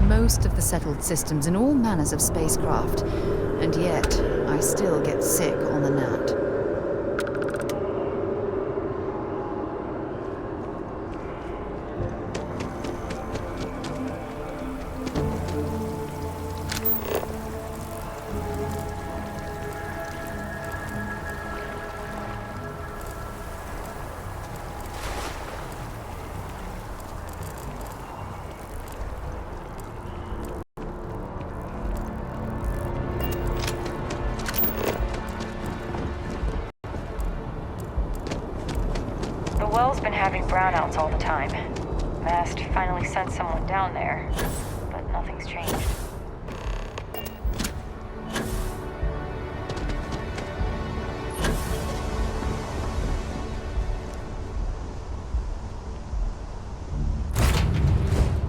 most of the settled systems in all manners of spacecraft, and yet I still get sick on the gnat. The well's been having brownouts all the time. Mast finally sent someone down there, but nothing's changed.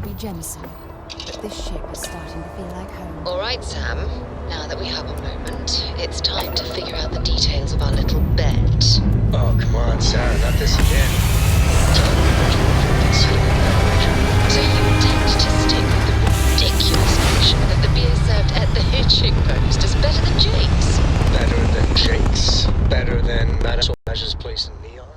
Be Jemison, but this ship is starting to feel like home. All right, Sam. Now that we have a moment, it's time to figure out the details of our little bet. Oh, come on, Sarah, not this again. So you intend to stick with the ridiculous notion that the beer served at the hitching post is better than Jake's? Better than Jake's? Better than Madison Sorage's place in Neon?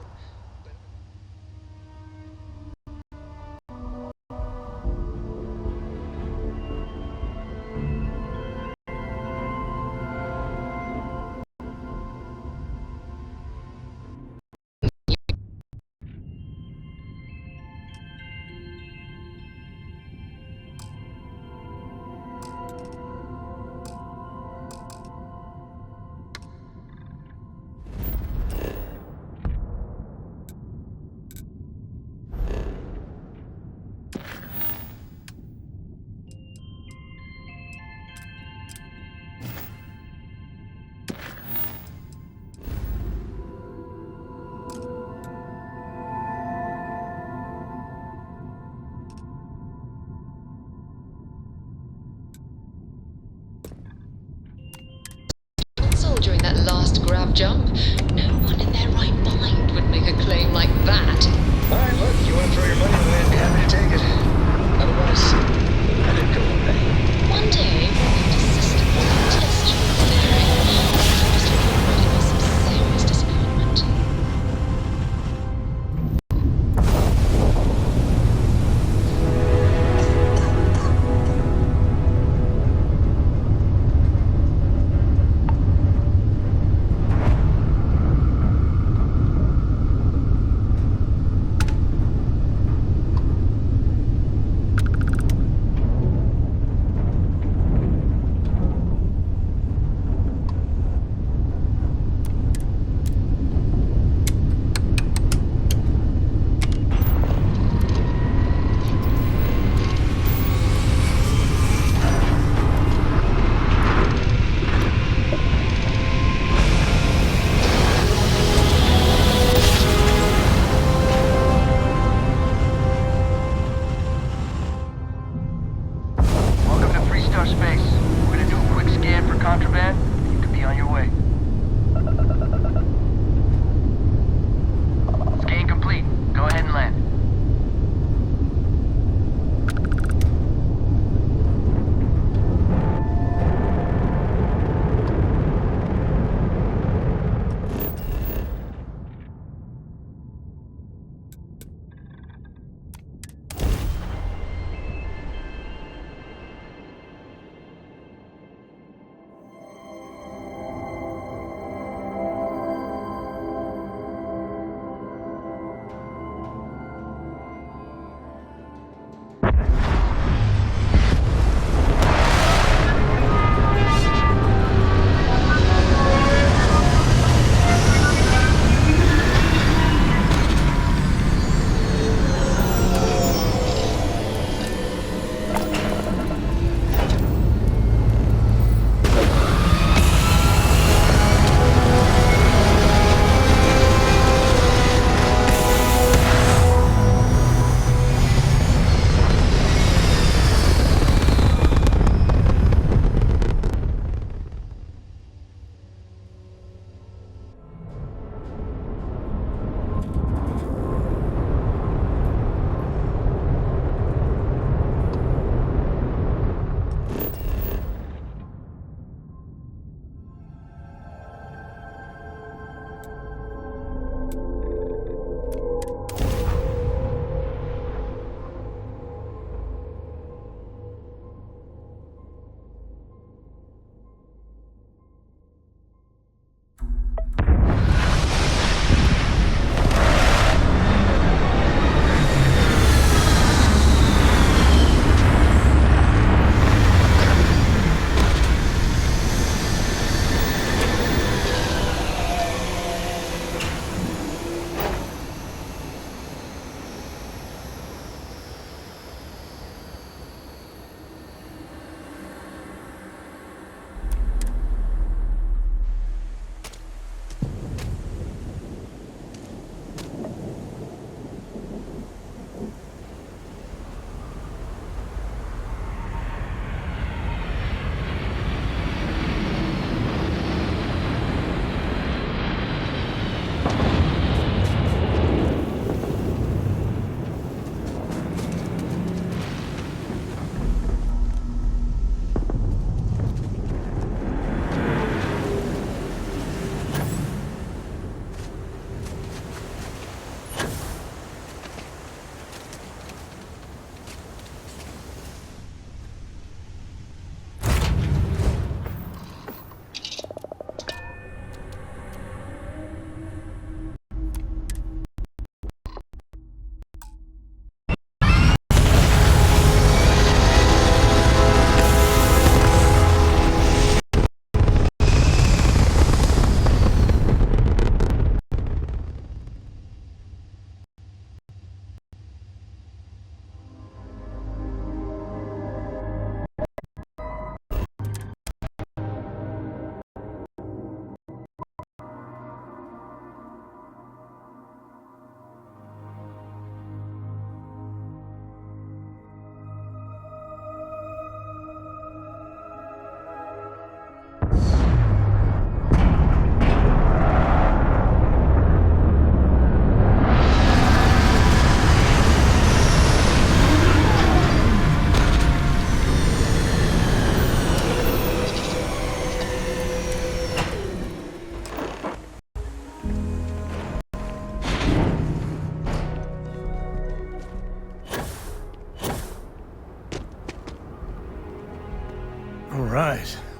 During that last grab jump, no one in their right mind would make a claim like that. All right, look, you want to throw your money away, I'd be happy to take it. Otherwise, I didn't go away. One day, we'll need to systematically test your theory. I'm just ready for some serious disappointment.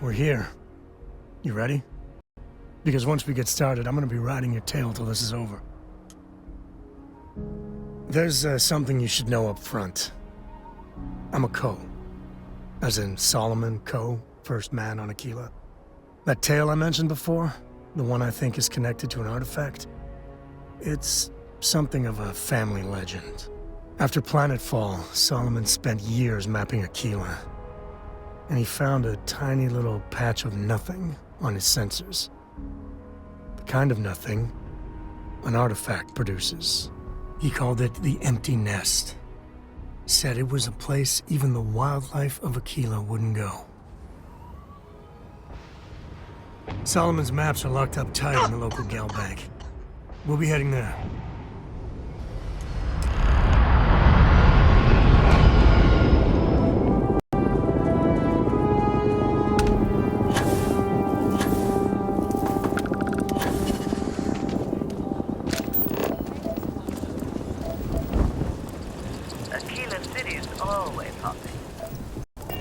we're here. You ready? Because once we get started, I'm gonna be riding your tail till this is over. There's something you should know up front. I'm a Co. As in Solomon Co., first man on Aquila. That tale I mentioned before, the one I think is connected to an artifact, it's something of a family legend. After Planetfall, Solomon spent years mapping Aquila, and he found a tiny little patch of nothing on his sensors. The kind of nothing an artifact produces. He called it the Empty Nest. Said it was a place even the wildlife of Aquila wouldn't go. Solomon's maps are locked up tight in the local gal bank. We'll be heading there.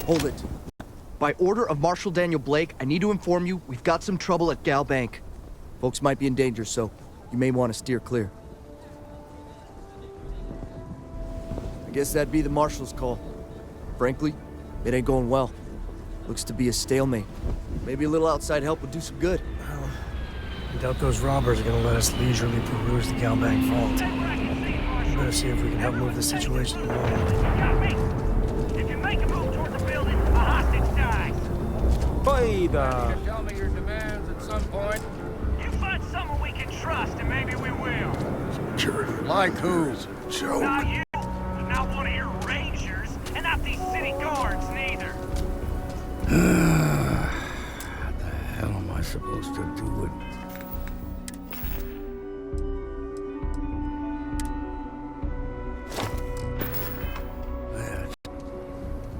Hold it. By order of Marshal Daniel Blake, I need to inform you we've got some trouble at Gal Bank. Folks might be in danger, so you may want to steer clear. I guess that'd be the Marshal's call. Frankly, it ain't going well. Looks to be a stalemate. Maybe a little outside help would do some good. Well, I doubt those robbers are gonna let us leisurely peruse the Gal Bank vault. We better see if we can help move the situation along. You tell me your demands at some point. You find someone we can trust, and maybe we will. Like who? Not you, not one of your rangers, and not these city guards, neither. What the hell am I supposed to do with...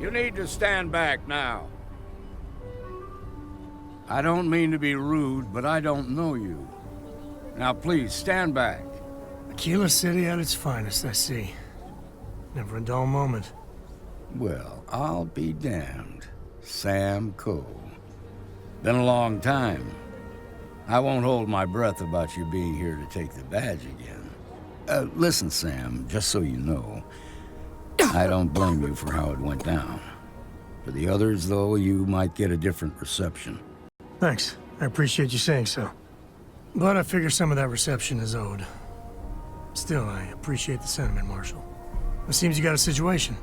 You need to stand back now. I don't mean to be rude, but I don't know you. Now please, stand back. Aquila City at its finest, I see. Never a dull moment. Well, I'll be damned. Sam Coe. Been a long time. I won't hold my breath about you being here to take the badge again. Listen, Sam, just so you know, I don't blame you for how it went down. For the others, though, you might get a different reception. Thanks. I appreciate you saying so. But I figure some of that reception is owed. Still, I appreciate the sentiment, Marshal. It seems you got a situation.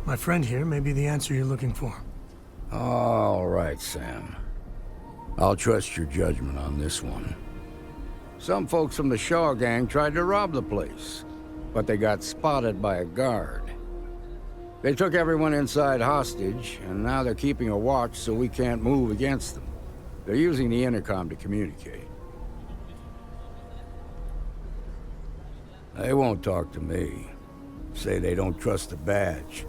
My friend here may be the answer you're looking for. All right, Sam. I'll trust your judgment on this one. Some folks from the Shaw gang tried to rob the place, but they got spotted by a guard. They took everyone inside hostage, and now they're keeping a watch so we can't move against them. They're using the intercom to communicate. They won't talk to me. Say they don't trust the badge.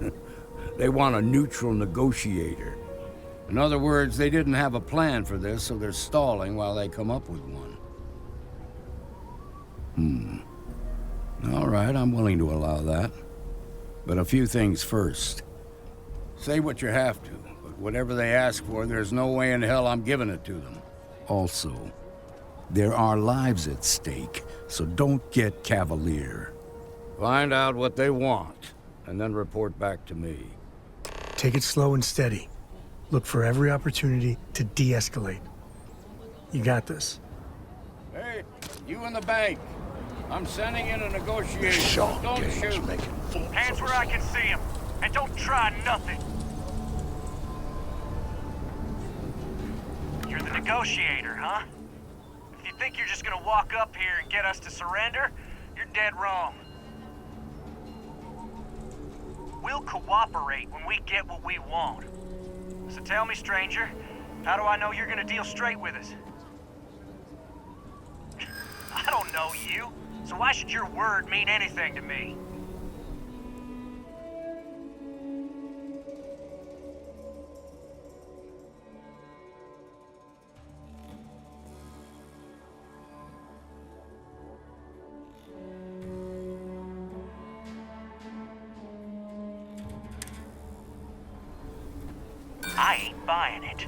They want a neutral negotiator. In other words, they didn't have a plan for this, so they're stalling while they come up with one. All right, I'm willing to allow that. But a few things first. Say what you have to, but whatever they ask for, there's no way in hell I'm giving it to them. Also, there are lives at stake, so don't get cavalier. Find out what they want, and then report back to me. Take it slow and steady. Look for every opportunity to de-escalate. You got this. Hey, you in the bank. I'm sending in a negotiator. Don't shoot. Hands where I can see him, and don't try nothing. You're the negotiator, huh? If you think you're just gonna walk up here and get us to surrender, you're dead wrong. We'll cooperate when we get what we want. So tell me, stranger, how do I know you're gonna deal straight with us? I don't know you, so why should your word mean anything to me? I ain't buying it.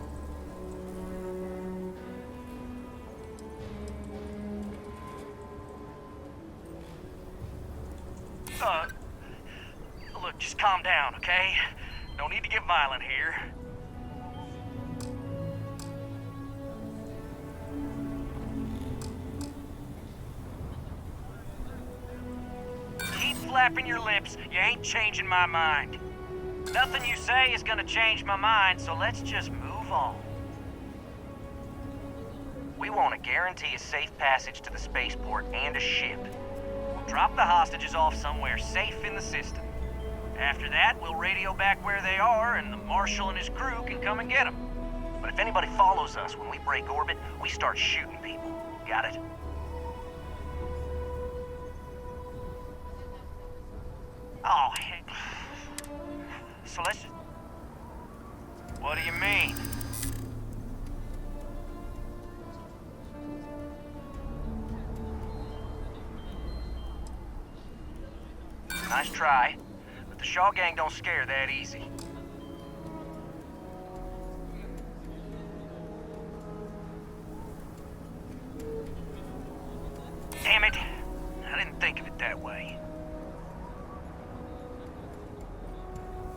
Look, just calm down, okay? No need to get violent here. Keep flapping your lips. You ain't changing my mind. Nothing you say is gonna change my mind, so let's just move on. We want to guarantee a safe passage to the spaceport and a ship. We'll drop the hostages off somewhere safe in the system. After that, we'll radio back where they are, and the Marshal and his crew can come and get them. But if anybody follows us when we break orbit, we start shooting people. Got it? Oh, heck. So let's just... What do you mean? Nice try, but the Shaw gang don't scare that easy. Damn it! I didn't think of it that way.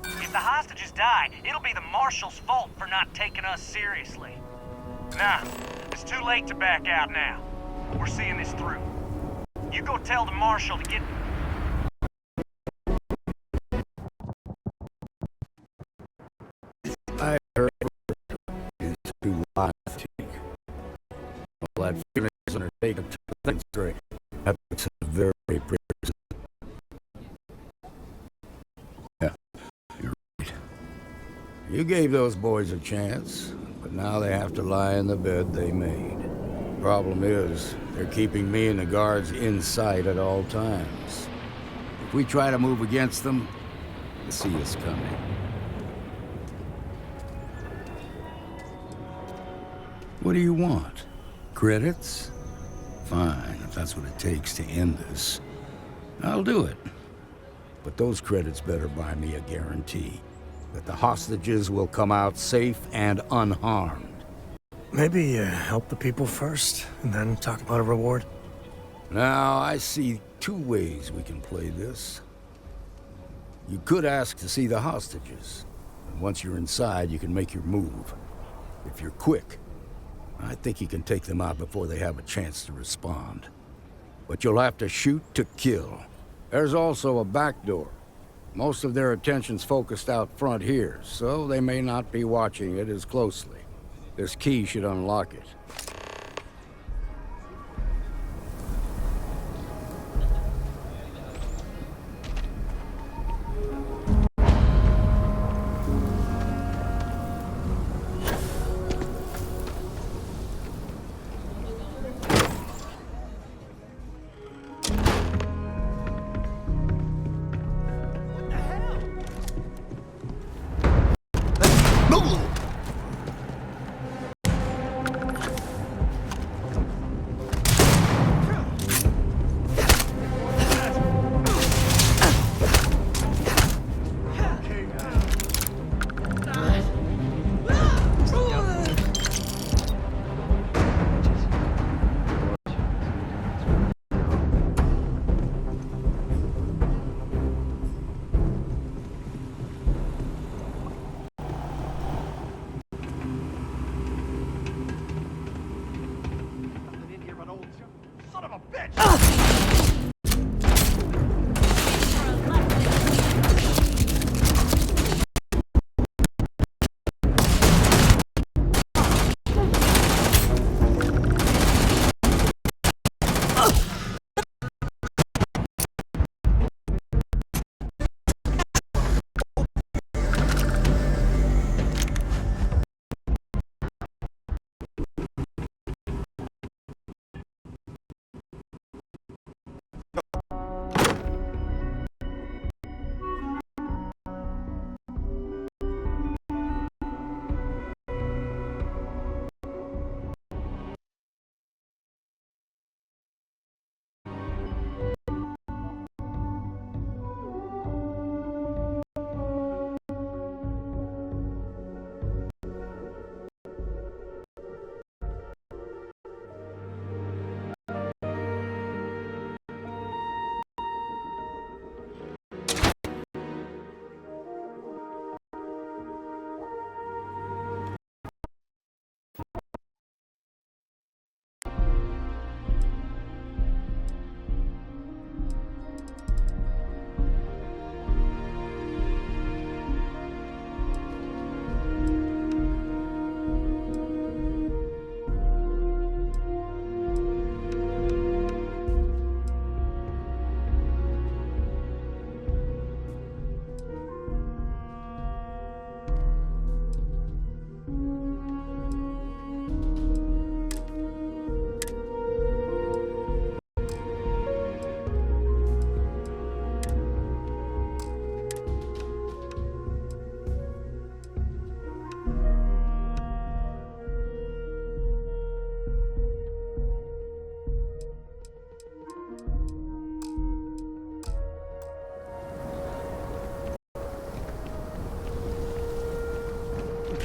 If the hostages die, it'll be the Marshal's fault for not taking us seriously. Nah, it's too late to back out now. We're seeing this through. You go tell the Marshal to get... I heard it's too light. All that feeling is undertaken to think straight. That's very prison. Yeah, you're right. You gave those boys a chance, but now they have to lie in the bed they made. Problem is, they're keeping me and the guards in sight at all times. If we try to move against them, they see us coming. What do you want? Credits? Fine, if that's what it takes to end this. I'll do it. But those credits better buy me a guarantee that the hostages will come out safe and unharmed. Maybe help the people first, and then talk about a reward? Now, I see two ways we can play this. You could ask to see the hostages. And once you're inside, you can make your move. If you're quick, I think you can take them out before they have a chance to respond. But you'll have to shoot to kill. There's also a back door. Most of their attention's focused out front here, so they may not be watching it as closely. This key should unlock it.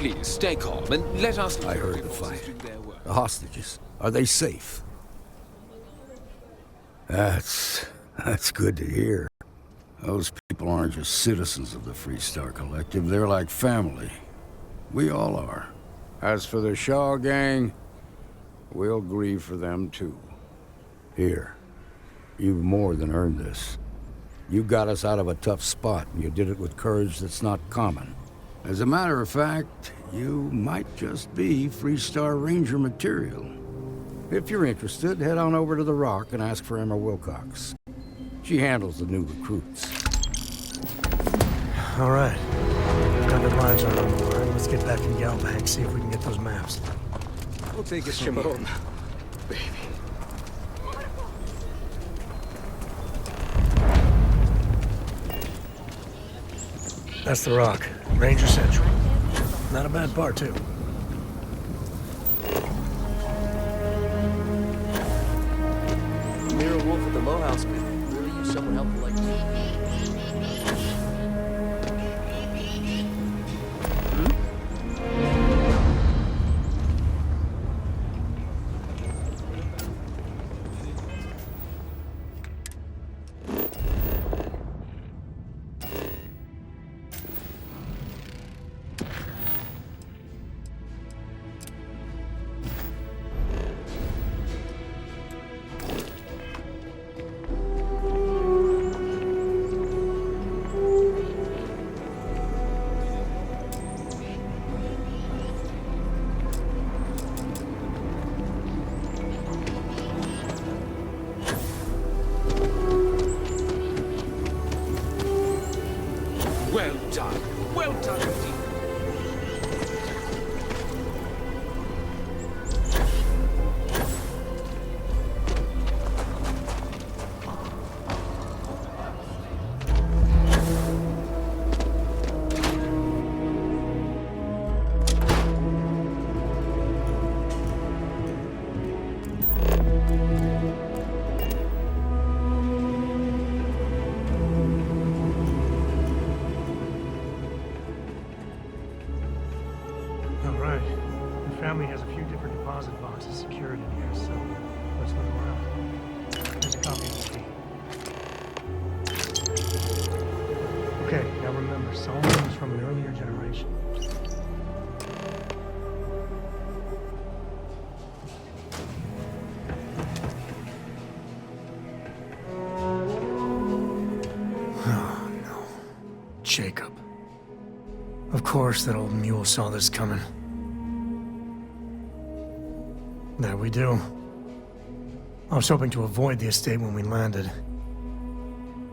Please, stay calm and let us... I heard the fight. The hostages, are they safe? That's good to hear. Those people aren't just citizens of the Freestar Collective, they're like family. We all are. As for the Shaw gang, we'll grieve for them too. Here, you've more than earned this. You got us out of a tough spot, and you did it with courage that's not common. As a matter of fact, you might just be Freestar Ranger material. If you're interested, head on over to the Rock and ask for Emma Wilcox. She handles the new recruits. All right. Got the lives on the line. Let's get back in Galbank, see if we can get those maps. We'll take it from here. Baby. That's the Rock. Ranger Central. Not a bad part, too. Mira Wolf at the Low House could really use someone helpful like you. Well done. Well done indeed. All right. The family has a few different deposit boxes secured in here, so let's look around. Here's a copy of the key. Okay, now remember, Solomon was from an earlier generation. Oh, no. Jacob. Of course, that old mule saw this coming. There we do. I was hoping to avoid the estate when we landed.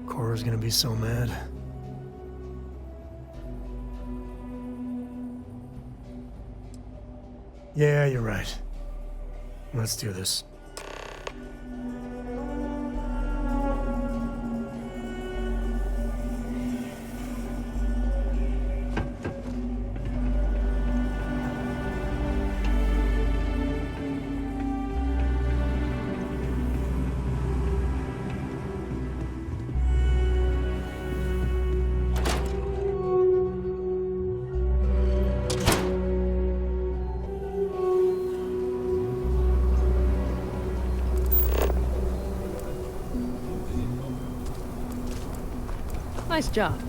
Cora's gonna be so mad. Yeah, you're right. Let's do this. Nice job.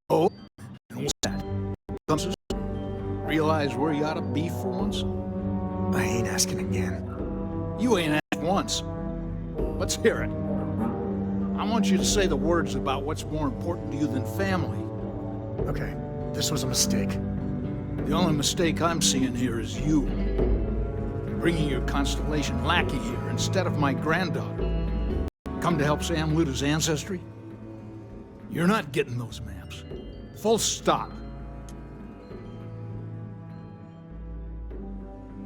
Oh, and what's that? Realize where you ought to be for once? I ain't asking again. You ain't asked once. Let's hear it. I want you to say the words about what's more important to you than family. Okay, this was a mistake. The only mistake I'm seeing here is you. Bringing your Constellation lackey here instead of my granddaughter. come to help Sam loot his ancestry? You're not getting those maps. Full stop.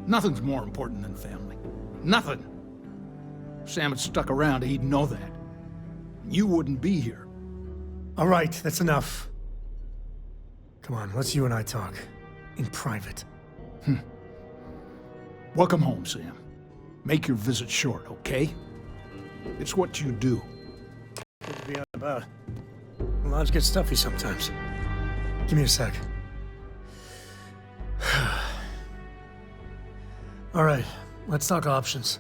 Nothing's more important than family. Nothing. If Sam had stuck around, he'd know that. You wouldn't be here. All right, that's enough. Come on, let's you and I talk. In private. Welcome home, Sam. Make your visit short, okay? It's what you do. Good to be out and about. Lives get stuffy sometimes. Give me a sec. All right, let's talk options.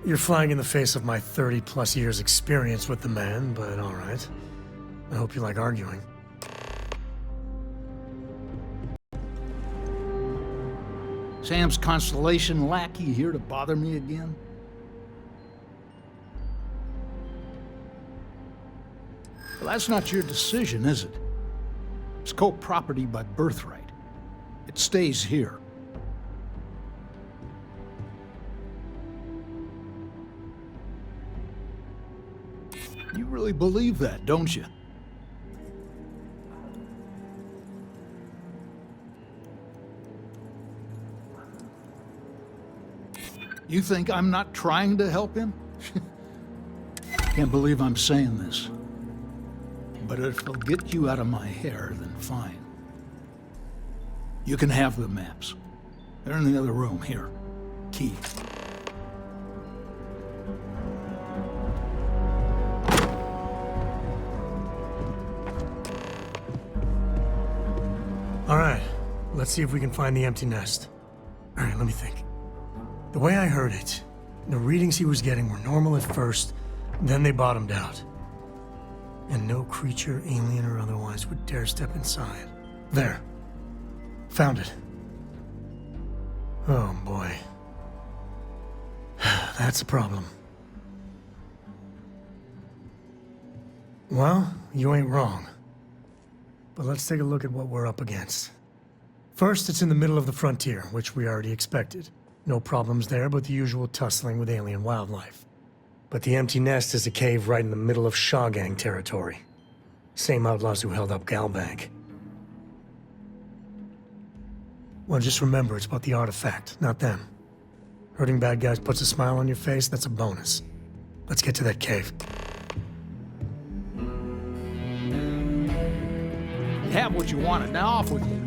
You're flying in the face of my 30-plus years experience with the man, but all right. I hope you like arguing. Sam's Constellation lackey here to bother me again? Well, that's not your decision, is it? It's co-property by birthright. It stays here. You really believe that, don't you? You think I'm not trying to help him? Can't believe I'm saying this. But if it'll get you out of my hair, then fine. You can have the maps. They're in the other room, here. Key. All right, let's see if we can find the empty nest. All right, let me think. The way I heard it, the readings he was getting were normal at first, then they bottomed out. And no creature, alien or otherwise, would dare step inside. There. Found it. Oh, boy. That's a problem. Well, you ain't wrong. But let's take a look at what we're up against. First, it's in the middle of the frontier, which we already expected. No problems there, but the usual tussling with alien wildlife. But the empty nest is a cave right in the middle of Shaw Gang territory. Same outlaws who held up Galbank. Well, just remember, it's about the artifact, not them. Hurting bad guys puts a smile on your face, that's a bonus. Let's get to that cave. Have what you wanted. Now off with you.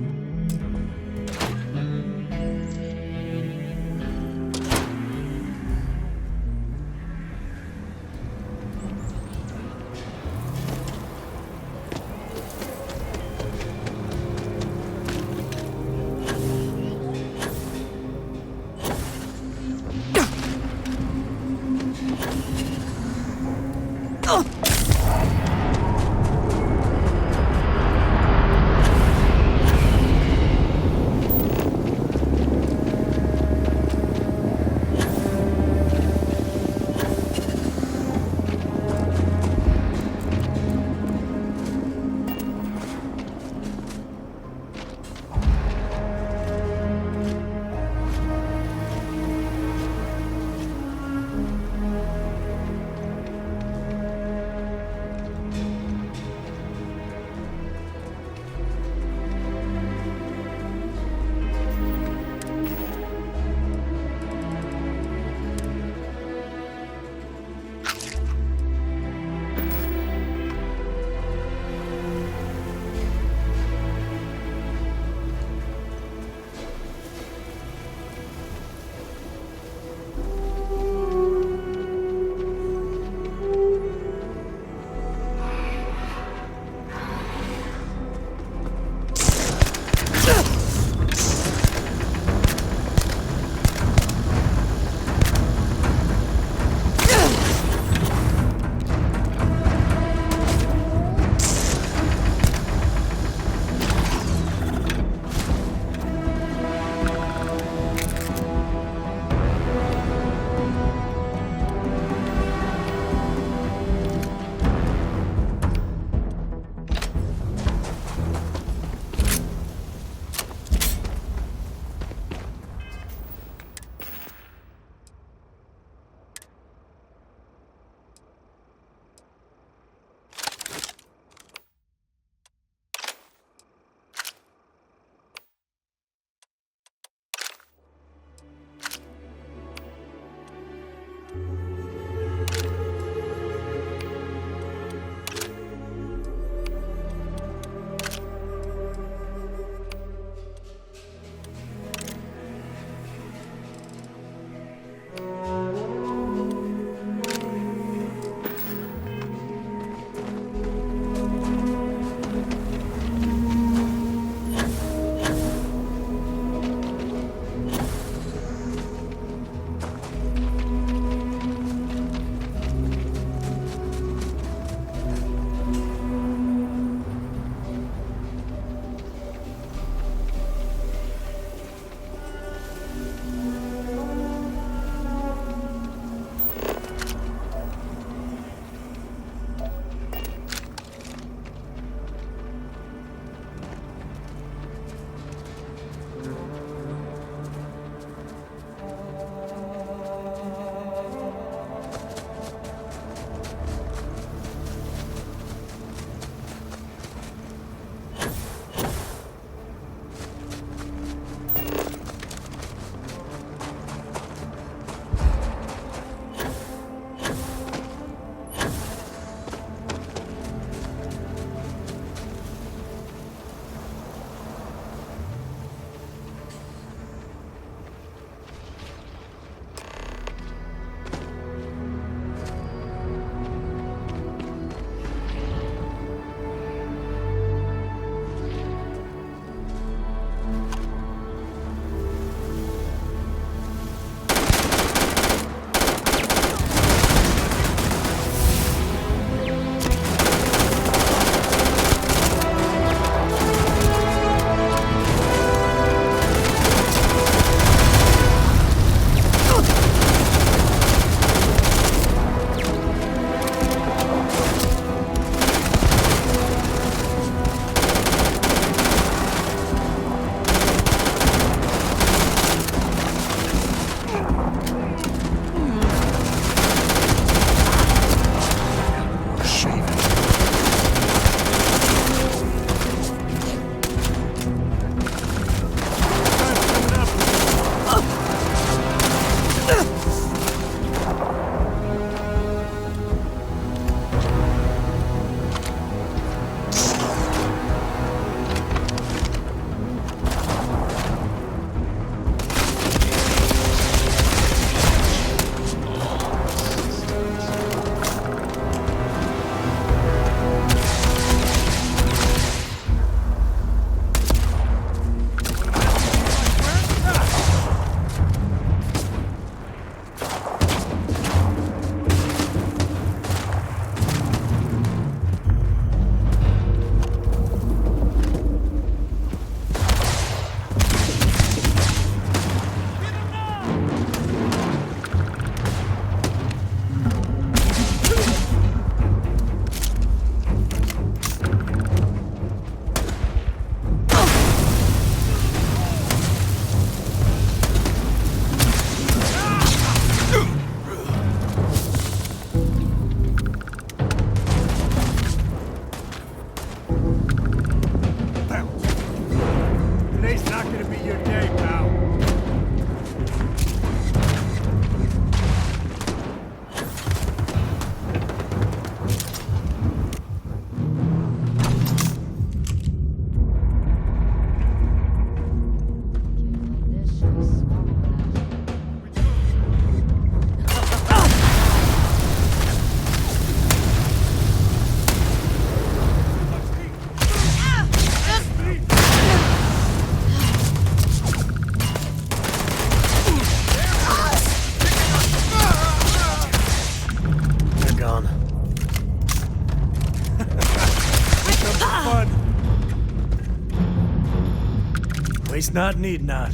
least not need not.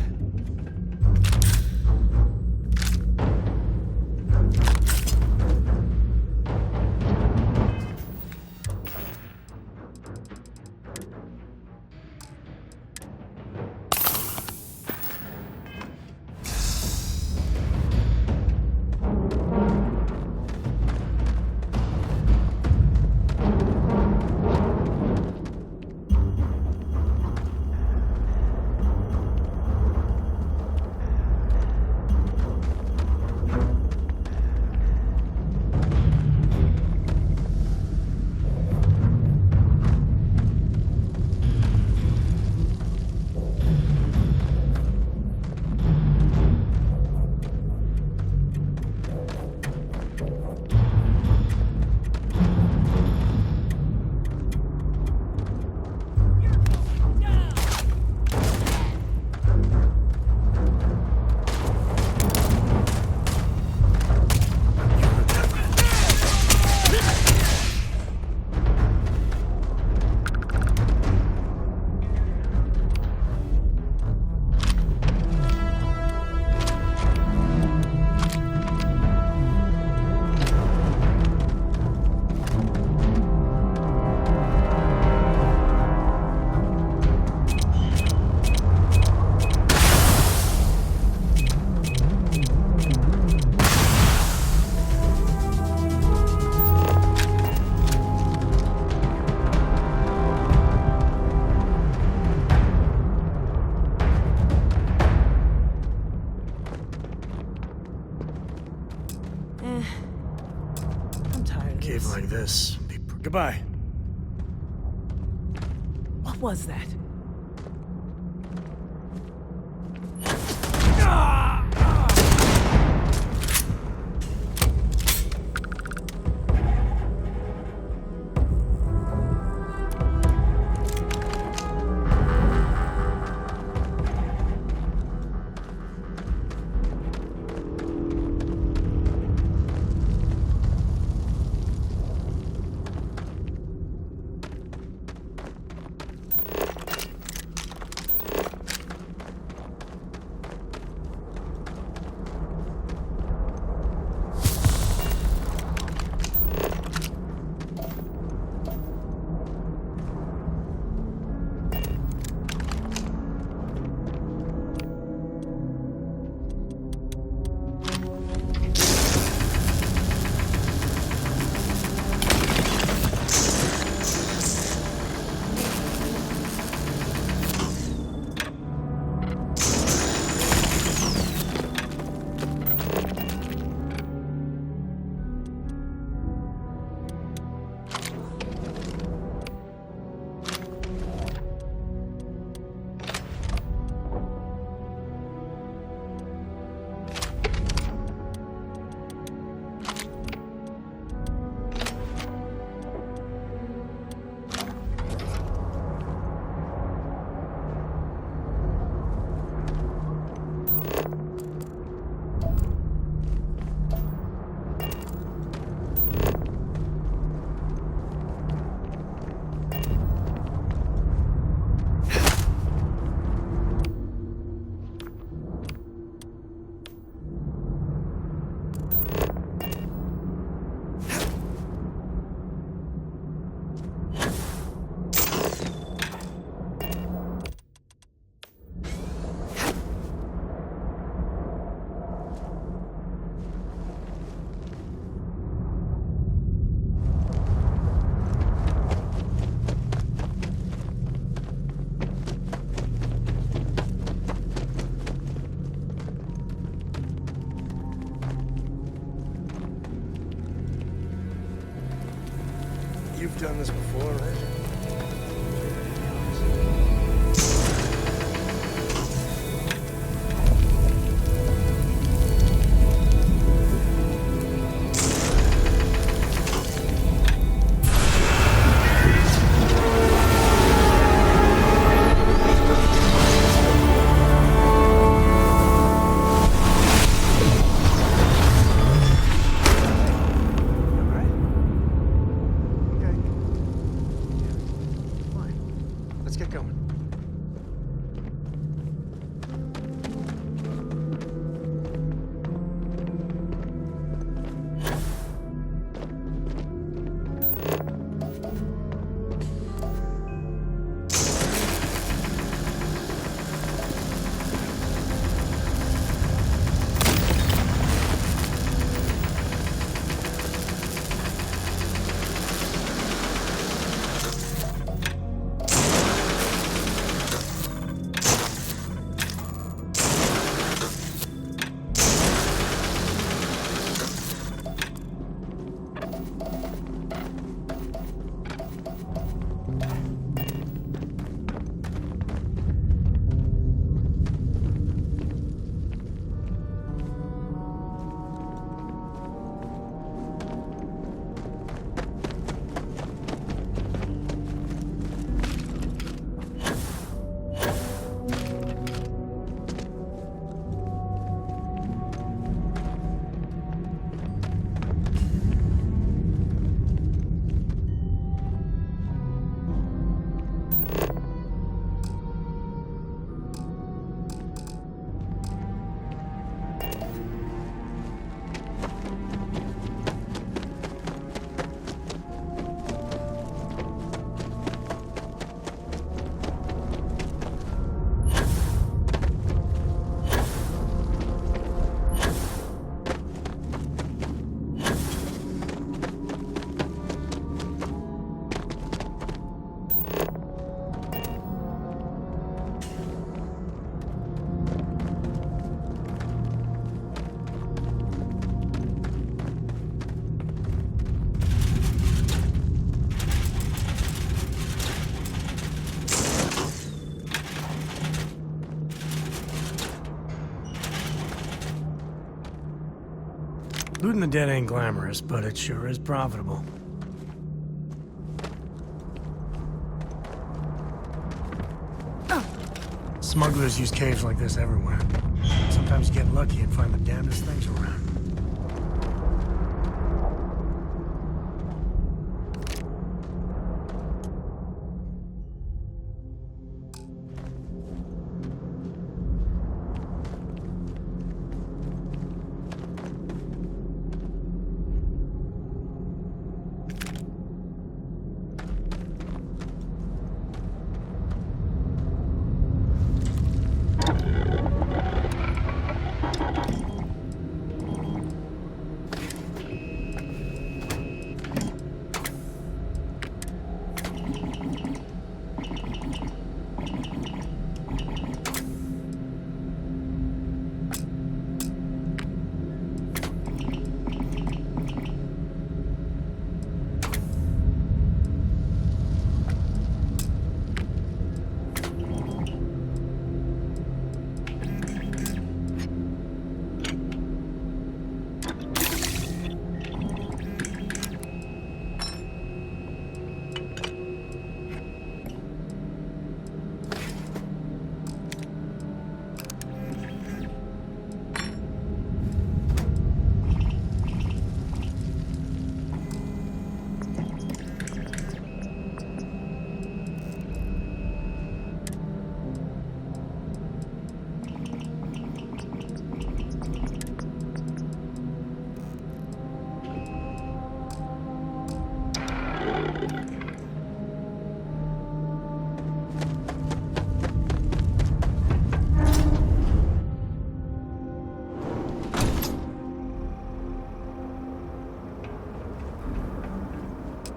I'm tired of Cave this. like this. Goodbye. What was that? You've done this before, right? Let's get going. Looting the dead ain't glamorous, but it sure is profitable. Smugglers use caves like this everywhere. Sometimes you get lucky and find the damnedest things around.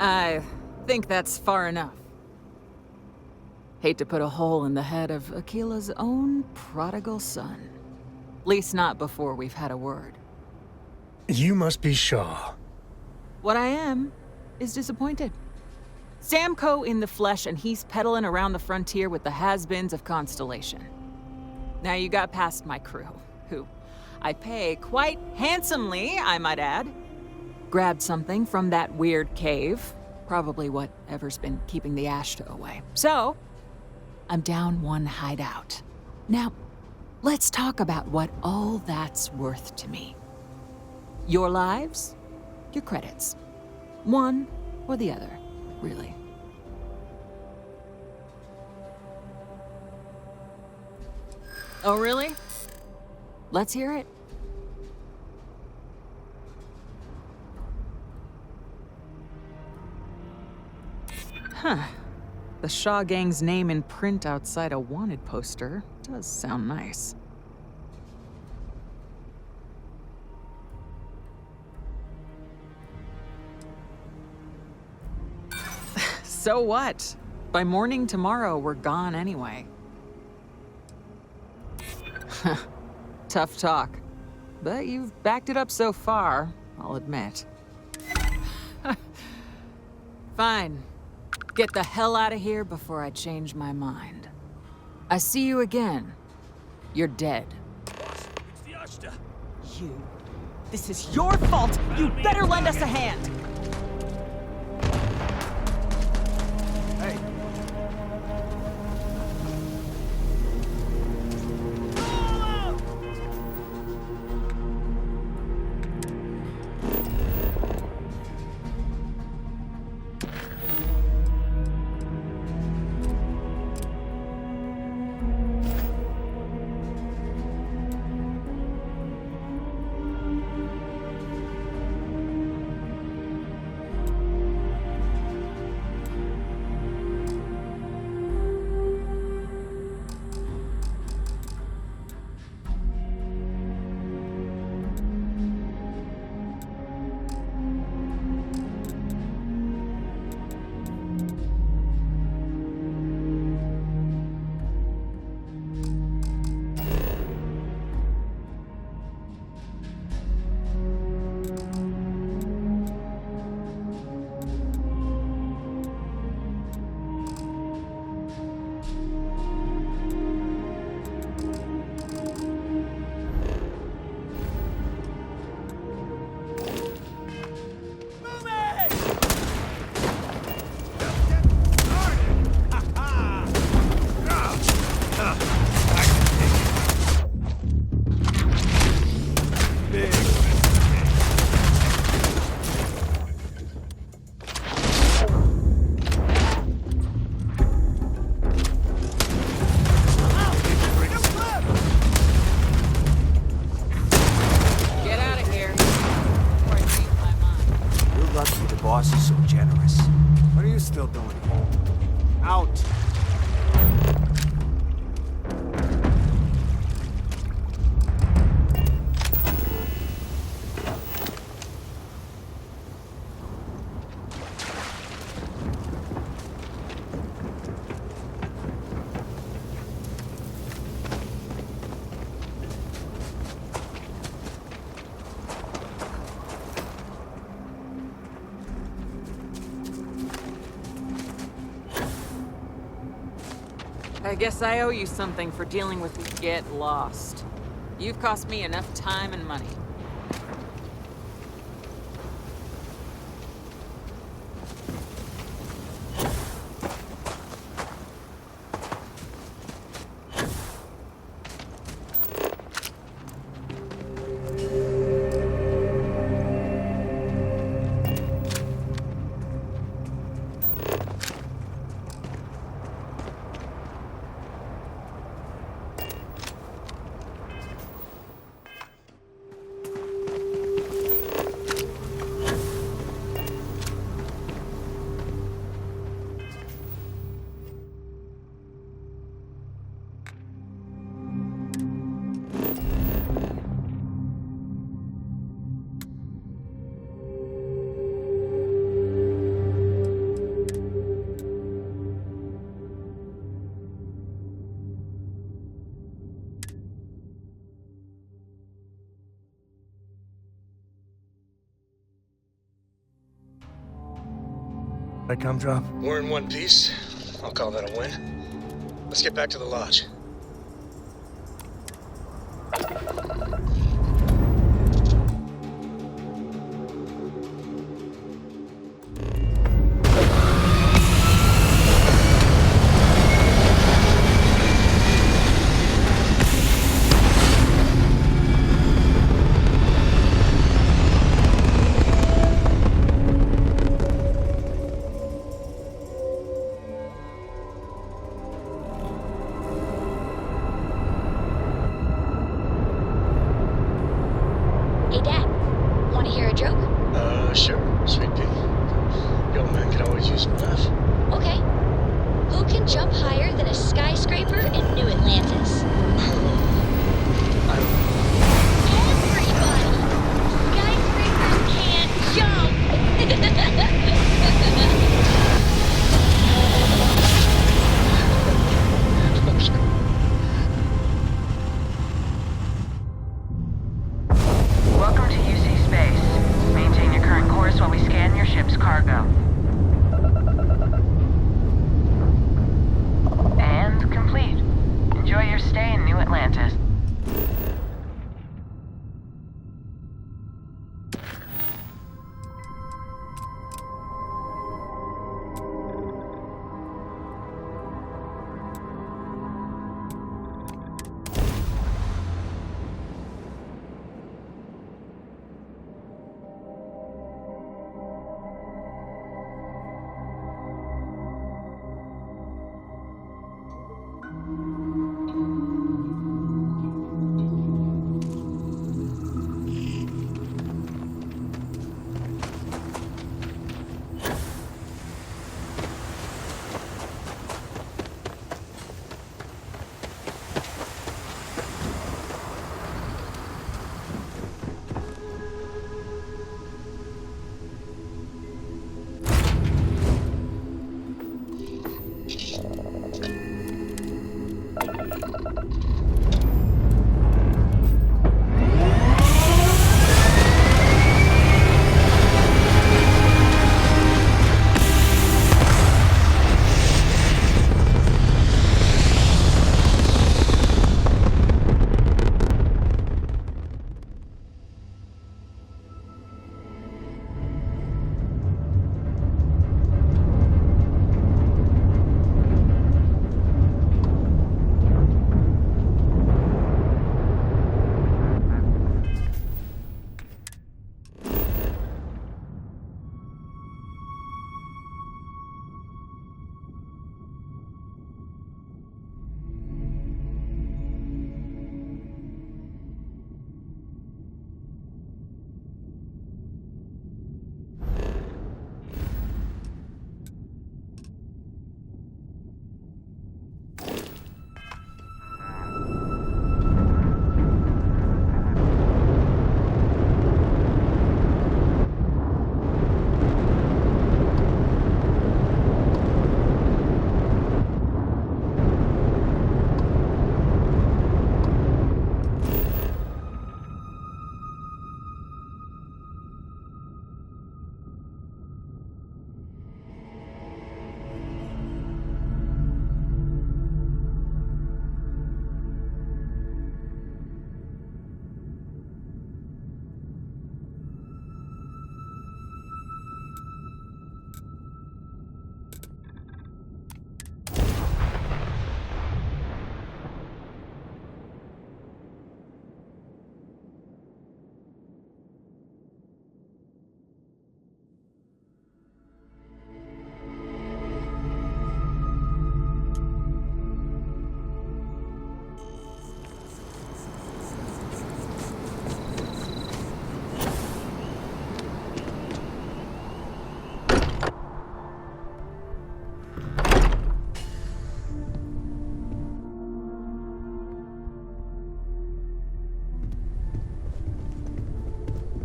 I think that's far enough. Hate to put a hole in the head of Aquila's own prodigal son. Least not before we've had a word. You must be Shaw. What I am is disappointed. Samco in the flesh, and he's peddling around the frontier with the has-beens of Constellation. Now you got past my crew, who I pay quite handsomely, I might add. Grabbed something from that weird cave. Probably whatever's been keeping the Ashta away. So, I'm down one hideout. Now, let's talk about what all that's worth to me. Your lives, your credits. One or the other, really. Oh, really? Let's hear it. Huh. The Shaw Gang's name in print outside a wanted poster does sound nice. So what? By morning tomorrow, we're gone anyway. Tough talk. But you've backed it up so far, I'll admit. Fine. Get the hell out of here before I change my mind. I see you again. You're dead. You. This is your fault! You better lend us a hand! Hey. Out. I guess I owe you something for dealing with Get Lost. You've cost me enough time and money. I come drop? We're in one piece. I'll call that a win. Let's get back to the lodge.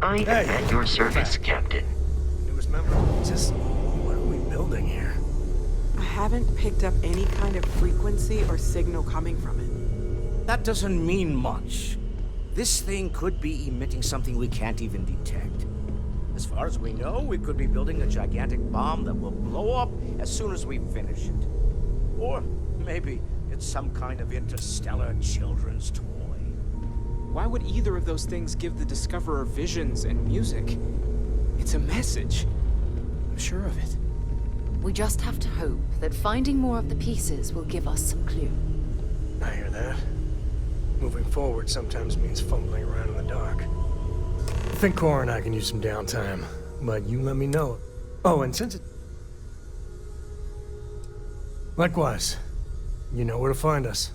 I am at your service, Captain. Newest member. Just what are we building here? I haven't picked up any kind of frequency or signal coming from it. That doesn't mean much. This thing could be emitting something we can't even detect. As far as we know, we could be building a gigantic bomb that will blow up as soon as we finish it. Or maybe it's some kind of interstellar children's toy. Why would either of those things give the Discoverer visions and music? It's a message. I'm sure of it. We just have to hope that finding more of the pieces will give us some clue. I hear that. Moving forward sometimes means fumbling around in the dark. I think Cora and I can use some downtime, but you let me know. Oh, and since it... Likewise, you know where to find us.